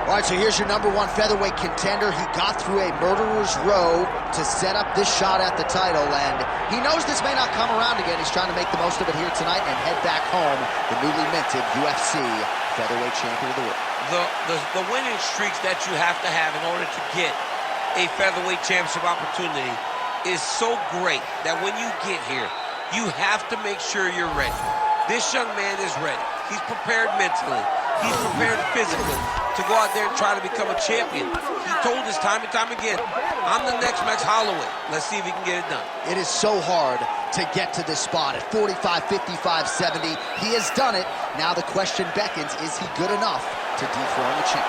All right, so here's your #1 featherweight contender. He got through a murderer's row to set up this shot at the title, and he knows this may not come around again. He's trying to make the most of it here tonight and head back home, the newly minted UFC featherweight champion of the world. The winning streaks that you have to have in order to get a featherweight championship opportunity is so great that when you get here, you have to make sure you're ready. This young man is ready. He's prepared mentally. He's prepared physically to go out there and try to become a champion. He told us time and time again, I'm the next Max Holloway. Let's see if he can get it done. It is so hard to get to this spot at 45, 55, 70. He has done it. Now the question beckons, is he good enough to dethrone the champ?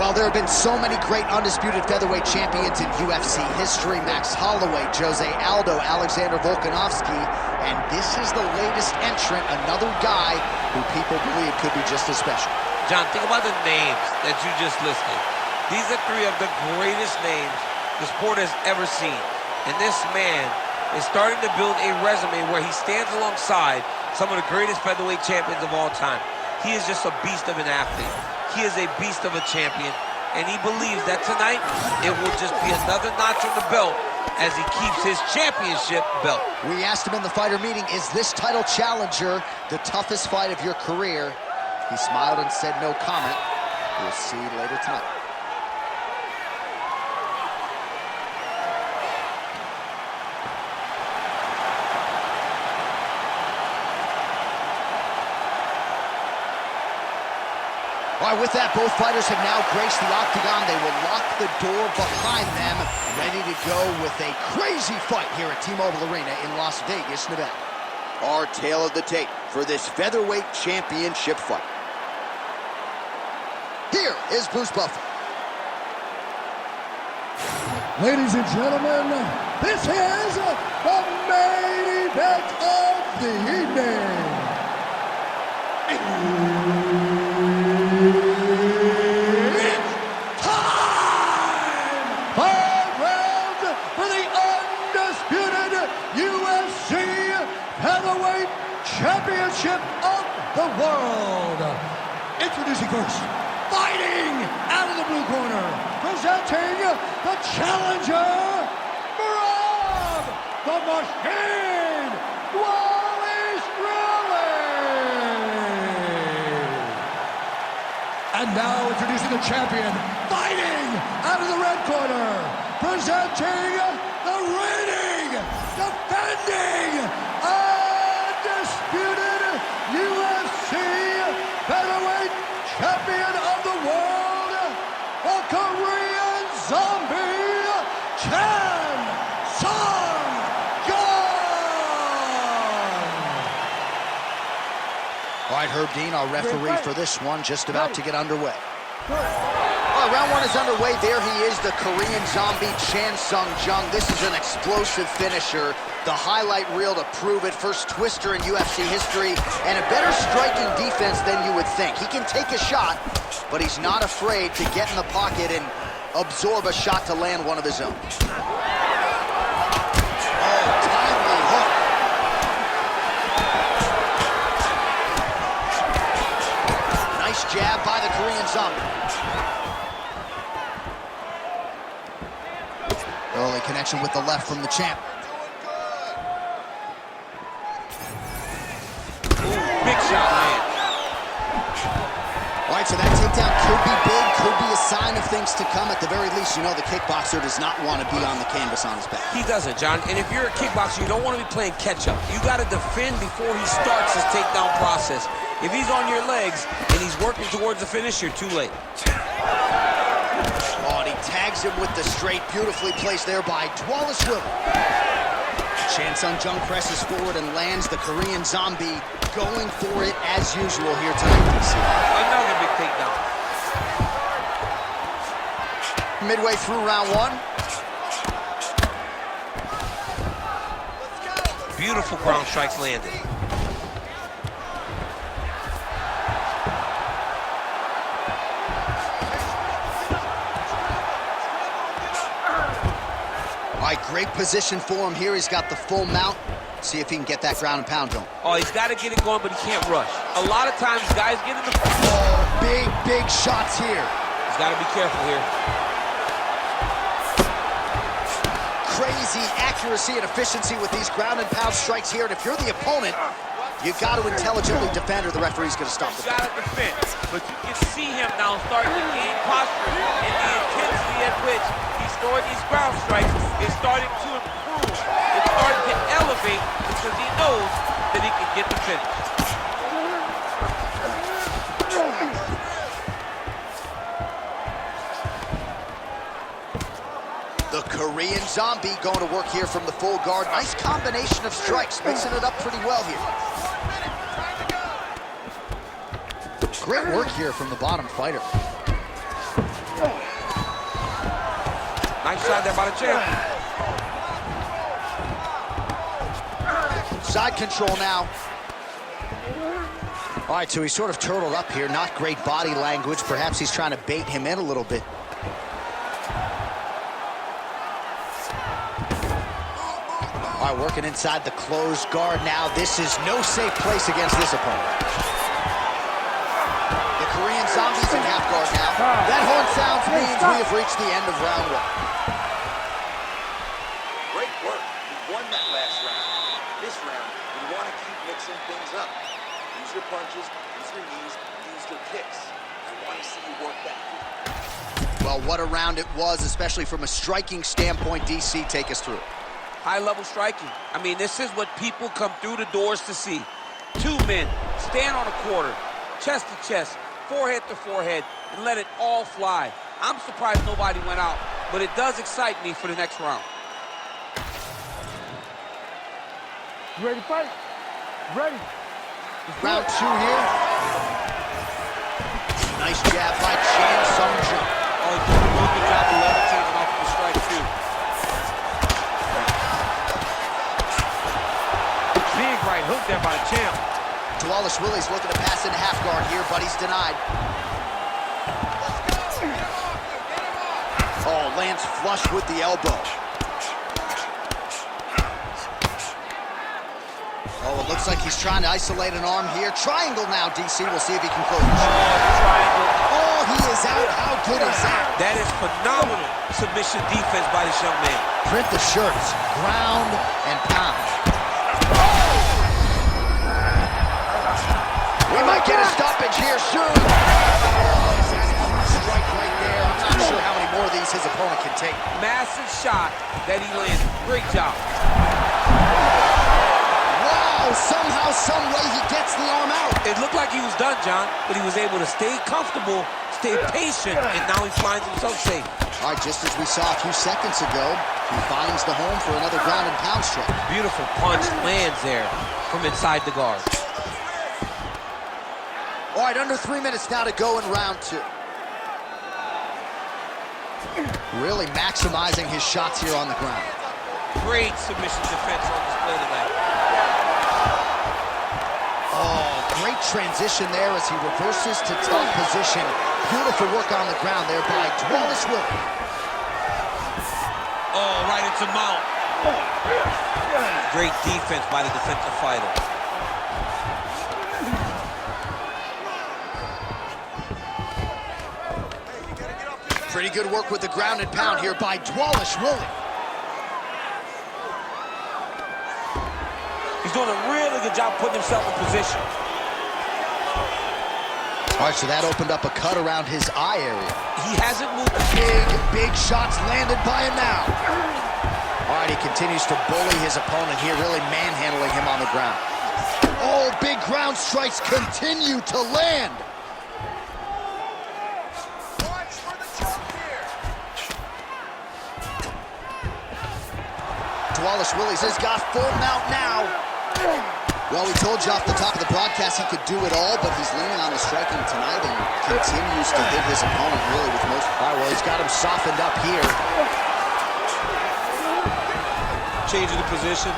Well, there have been so many great undisputed featherweight champions in UFC history. Max Holloway, Jose Aldo, Alexander Volkanovski, and this is the latest entrant, another guy who people believe could be just as special. John, think about the names that you just listed. These are three of the greatest names the sport has ever seen. And this man is starting to build a resume where he stands alongside some of the greatest featherweight champions of all time. He is just a beast of an athlete. He is a beast of a champion, and he believes that tonight it will just be another notch on the belt as he keeps his championship belt. We asked him in the fighter meeting, is this title challenger the toughest fight of your career? He smiled and said no comment. We'll see later tonight. All right, with that, both fighters have now graced the octagon. They will lock the door behind them, ready to go with a crazy fight here at T-Mobile Arena in Las Vegas, Nevada. Our tale of the tape for this featherweight championship fight. Here is Bruce Buffer. Ladies and gentlemen, this is the main event of the evening. Championship of the world. Introducing first, fighting out of the blue corner, presenting the challenger, Merab the Machine Dvalishvili. And now introducing the champion, fighting out of the red corner, presenting the reigning, defending, undisputed UFC featherweight champion of the world, the Korean Zombie, Jung. All right, Herb Dean, our referee for this one, just about to get underway. All right, round one is underway. There he is, the Korean Zombie, Jung. This is an explosive finisher. The highlight reel to prove it. First twister in UFC history, and a better striking defense than you would think. He can take a shot, but he's not afraid to get in the pocket and absorb a shot to land one of his own. Oh, timely hook. Nice jab by the Korean Zombie. Early connection with the left from the champ. Big shot, man. All right, so that takedown could be big, could be a sign of things to come. At the very least, you know the kickboxer does not want to be on the canvas on his back. He doesn't, John. And if you're a kickboxer, you don't want to be playing catch-up. You got to defend before he starts his takedown process. If he's on your legs and he's working towards the finish, you're too late. Oh, and he tags him with the straight, beautifully placed there by Dvalishvili. Jung presses forward and lands. The Korean Zombie going for it as usual here tonight, DC. Another big takedown. Midway through round one. Beautiful ground strikes landed. All right, great position for him here. He's got the full mount. See if he can get that ground and pound going. Oh, he's got to get it going, but he can't rush. A lot of times, guys get in the... Oh, big shots here. He's got to be careful here. Crazy accuracy and efficiency with these ground and pound strikes here. And if you're the opponent, you got to intelligently defend or the referee's going to stop the fight. You got to defend, but you can see him now starting to gain posture, and the intensity at which he's throwing these ground strikes is starting to improve. It's starting to elevate because he knows that he can get the finish. The Korean Zombie going to work here from the full guard. Nice combination of strikes, mixing it up pretty well here. Great work here from the bottom fighter. Nice shot there by the champ. Side control now. All right, so he's sort of turtled up here. Not great body language. Perhaps he's trying to bait him in a little bit. All right, working inside the closed guard now. This is no safe place against this opponent. The Korean Zombie's in half guard now. That horn sounds means we have reached the end of round one. Great work. We won that last round. This round, we want to keep mixing things up. Use your punches, use your knees, use your kicks. I want to see you work that. Well, what a round it was, especially from a striking standpoint. DC, take us through it. High-level striking. I mean, this is what people come through the doors to see. Two men, stand on a quarter, chest to chest, forehead to forehead, and let it all fly. I'm surprised nobody went out, but it does excite me for the next round. You ready to fight? Ready. Round two here. Nice jab by Jung. Oh, he did a really good job of levitating off the strike, too. Big right hook there by the champ. Dvalishvili's looking to pass into half guard here, but he's denied. Oh, lands flush with the elbow. Oh, it looks like he's trying to isolate an arm here. Triangle now, DC. We'll see if he can close. Triangle. Oh, he is out. How good is that? That is phenomenal submission defense by this young man. Print the shirts. Ground and pound. We might get a stoppage here soon. Strike right there. I'm not sure how many more of these his opponent can take. Massive shot that he landed. Great job. Wow, somehow, some way he gets the arm out. It looked like he was done, John, but he was able to stay comfortable, stay patient, and now he finds himself safe. All right, just as we saw a few seconds ago, he finds the home for another ground and pound strike. Beautiful punch lands there from inside the guard. All right, under 3 minutes now to go in round two. Really maximizing his shots here on the ground. Great submission defense on display tonight. Oh, great transition there as he reverses to top position. Beautiful work on the ground there by Dvalishvili. Oh, right into mount. Great defense by the defensive fighter. Pretty good work with the ground and pound here by Dvalishvili. He's doing a really good job putting himself in position. All right, so that opened up a cut around his eye area. He hasn't moved. Big shots landed by him now. All right, he continues to bully his opponent here, really manhandling him on the ground. Oh, big ground strikes continue to land. Dvalishvili has got full mount now. Well, we told you off the top of the broadcast he could do it all, but he's leaning on the striking tonight and continues to hit his opponent really with most. All right, well, he's got him softened up here. Changing the position.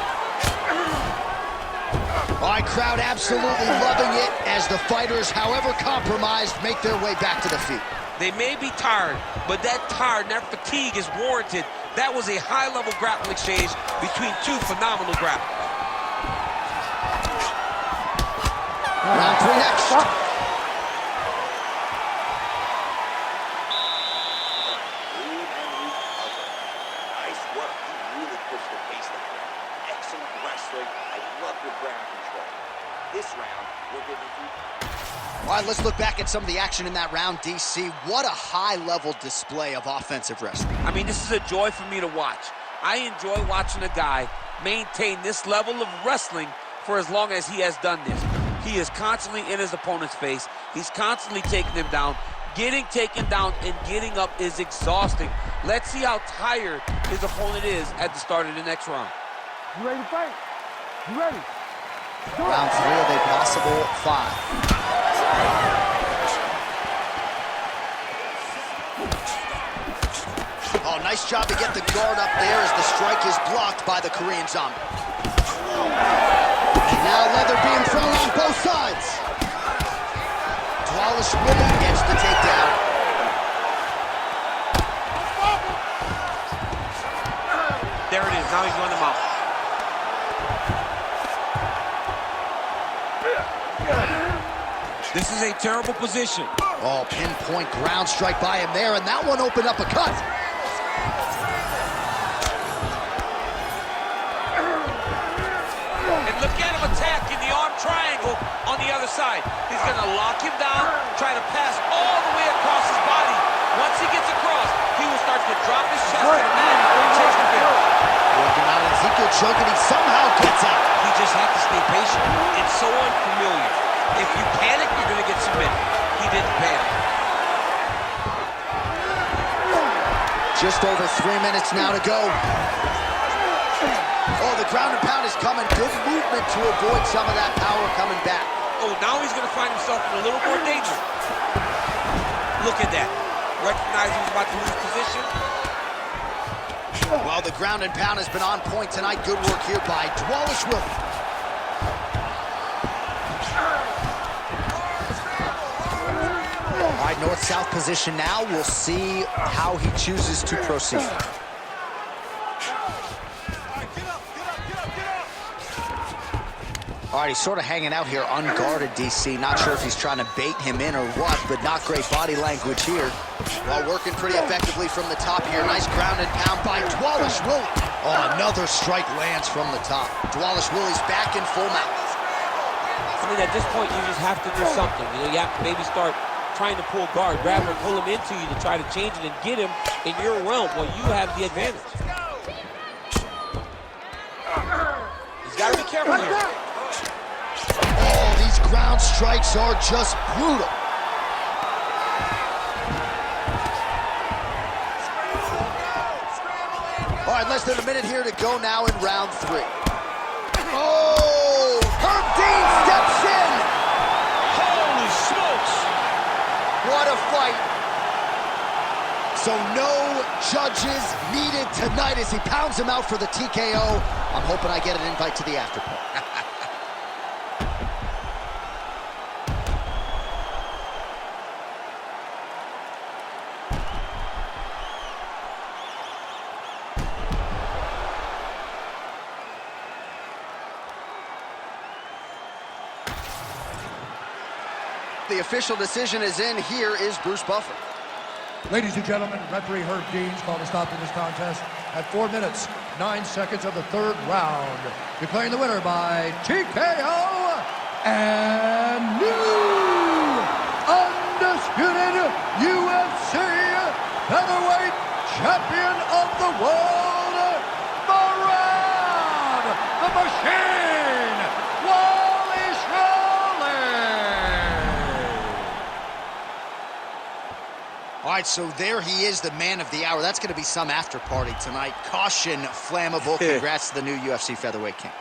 All right, crowd absolutely loving it as the fighters, however compromised, make their way back to the feet. They may be tired, but that tired, that fatigue is warranted. That was a high-level grappling exchange between two phenomenal grapplers. Round 3 next. Nice work. He really pushed the pace that round. Excellent wrestling. I love your ground control. This round, we're giving you... All right, let's look back at some of the action in that round, DC. What a high-level display of offensive wrestling. I mean, this is a joy for me to watch. I enjoy watching a guy maintain this level of wrestling for as long as he has done this. He is constantly in his opponent's face. He's constantly taking him down. Getting taken down and getting up is exhausting. Let's see how tired his opponent is at the start of the next round. You ready to fight? You ready? Round 3 of a possible 5. Oh, nice job to get the guard up there as the strike is blocked by the Korean Zombie. And now leather being thrown on both sides. Dvalishvili gets the takedown. There it is. Now he's running him out. This is a terrible position. Oh, pinpoint ground strike by him there, and that one opened up a cut. And look at him attack in the arm triangle on the other side. He's going to lock him down, try to pass all the way across his body. Once he gets across, he will start to drop his chest to the mat and chase the finish. Working out Ezekiel choke, and he somehow gets out. He just has to stay patient. It's so unfamiliar. If you panic, you're going to get submitted. He didn't panic. Just over 3 minutes now to go. Oh, the ground and pound is coming. Good movement to avoid some of that power coming back. Oh, now he's going to find himself in a little more danger. Look at that. Recognize he's about to lose position. Well, the ground and pound has been on point tonight. Good work here by Dvalishvili. All right, north-south position now. We'll see how he chooses to proceed. All right, he's sort of hanging out here unguarded, DC. Not sure if he's trying to bait him in or what, but not great body language here. While working pretty effectively from the top here. Nice ground and pound by Dvalishvili. Oh, another strike lands from the top. Dvalishvili's back in full mount. I mean, at this point, you just have to do something. You know, you have to maybe start trying to pull guard, grab him, pull him into you to try to change it and get him in your realm where you have the advantage. He's got to be careful here. Oh, these ground strikes are just brutal. All right, less than a minute here to go now in round 3. Oh, Herb Dean steps in. Holy smokes! What a fight. So no judges needed tonight as he pounds him out for the TKO. I'm hoping I get an invite to the after party. The official decision is in. Here is Bruce Buffer. Ladies and gentlemen, referee Herb Dean's called a stop to this contest at 4 minutes, 9 seconds of the 3rd round. Declaring the winner by TKO and new undisputed UFC featherweight champion of the world, Merab the Machine Dvalishvili. All right, so there he is, the man of the hour. That's going to be some after party tonight. Caution, flammable. Congrats to the new UFC featherweight king.